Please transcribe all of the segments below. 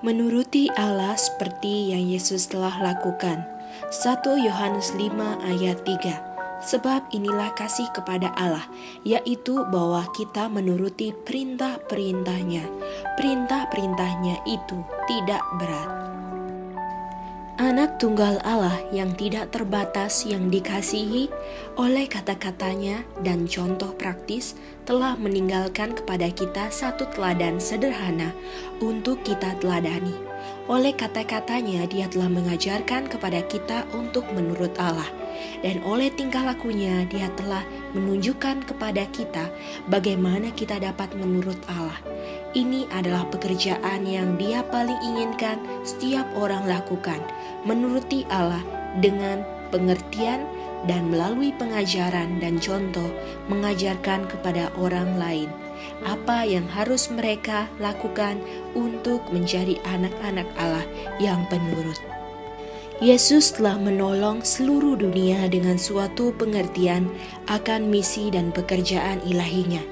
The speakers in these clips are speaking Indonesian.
Menuruti Allah seperti yang Yesus telah lakukan. 1 Yohanes 5 ayat 3. Sebab inilah kasih kepada Allah, yaitu bahwa kita menuruti perintah-perintahnya. Perintah-perintahnya itu tidak berat. Anak tunggal Allah yang tidak terbatas yang dikasihi oleh kata-katanya dan contoh praktis telah meninggalkan kepada kita satu teladan sederhana untuk kita teladani. Oleh kata-katanya dia telah mengajarkan kepada kita untuk menurut Allah, dan oleh tingkah lakunya dia telah menunjukkan kepada kita bagaimana kita dapat menurut Allah. Ini adalah pekerjaan yang dia paling inginkan setiap orang lakukan, menuruti Allah dengan pengertian dan melalui pengajaran dan contoh mengajarkan kepada orang lain apa yang harus mereka lakukan untuk menjadi anak-anak Allah yang penurut. Yesus telah menolong seluruh dunia dengan suatu pengertian akan misi dan pekerjaan ilahinya.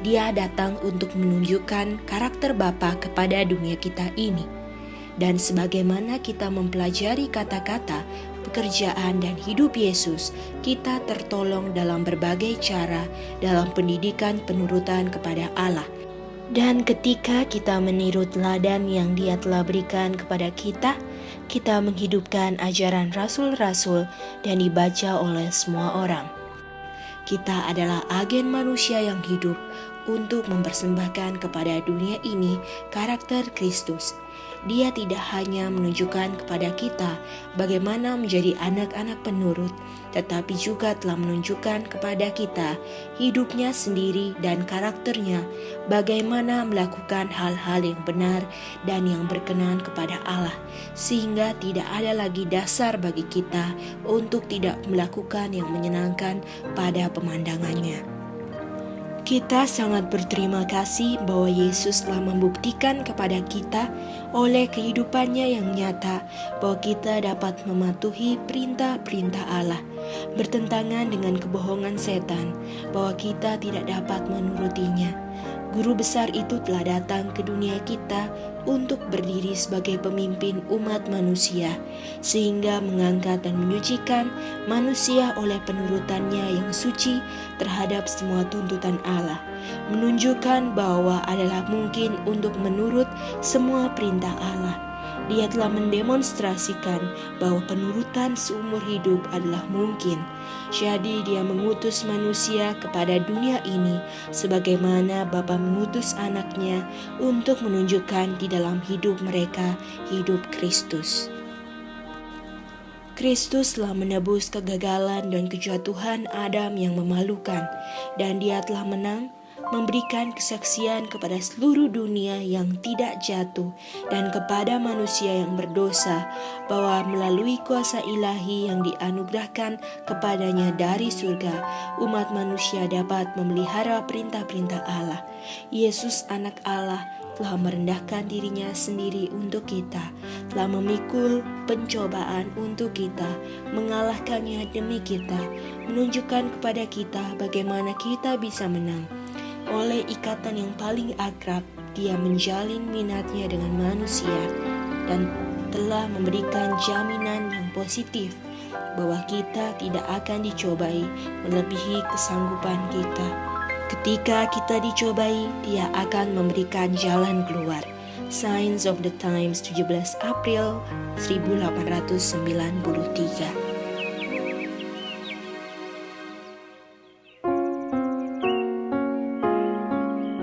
Dia datang untuk menunjukkan karakter Bapa kepada dunia kita ini. Dan sebagaimana kita mempelajari kata-kata, pekerjaan dan hidup Yesus, kita tertolong dalam berbagai cara dalam pendidikan penurutan kepada Allah. Dan ketika kita meniru teladan yang Dia telah berikan kepada kita menghidupkan ajaran rasul-rasul dan dibaca oleh semua orang. Kita adalah agen manusia yang hidup untuk mempersembahkan kepada dunia ini karakter Kristus. Dia tidak hanya menunjukkan kepada kita bagaimana menjadi anak-anak penurut, tetapi juga telah menunjukkan kepada kita hidupnya sendiri dan karakternya, bagaimana melakukan hal-hal yang benar dan yang berkenan kepada Allah, sehingga tidak ada lagi dasar bagi kita untuk tidak melakukan yang menyenangkan pada pemandangannya. Kita sangat berterima kasih bahwa Yesus telah membuktikan kepada kita oleh kehidupannya yang nyata bahwa kita dapat mematuhi perintah-perintah Allah, bertentangan dengan kebohongan setan bahwa kita tidak dapat menurutinya. Guru besar itu telah datang ke dunia kita untuk berdiri sebagai pemimpin umat manusia, sehingga mengangkat dan menyucikan manusia oleh penurutannya yang suci terhadap semua tuntutan Allah, menunjukkan bahwa adalah mungkin untuk menurut semua perintah Allah. Dia telah mendemonstrasikan bahwa penurutan seumur hidup adalah mungkin. Jadi dia mengutus manusia kepada dunia ini sebagaimana Bapa mengutus anaknya untuk menunjukkan di dalam hidup mereka hidup Kristus. Kristus telah menebus kegagalan dan kejatuhan Adam yang memalukan, dan dia telah menang, memberikan kesaksian kepada seluruh dunia yang tidak jatuh dan kepada manusia yang berdosa bahwa melalui kuasa ilahi yang dianugerahkan kepadanya dari surga, umat manusia dapat memelihara perintah-perintah Allah. Yesus anak Allah telah merendahkan dirinya sendiri untuk kita, telah memikul pencobaan untuk kita, mengalahkannya demi kita, menunjukkan kepada kita bagaimana kita bisa menang. Oleh ikatan yang paling akrab, dia menjalin minatnya dengan manusia dan telah memberikan jaminan yang positif bahwa kita tidak akan dicobai melebihi kesanggupan kita. Ketika kita dicobai, dia akan memberikan jalan keluar. Signs of the Times, 17 April 1893.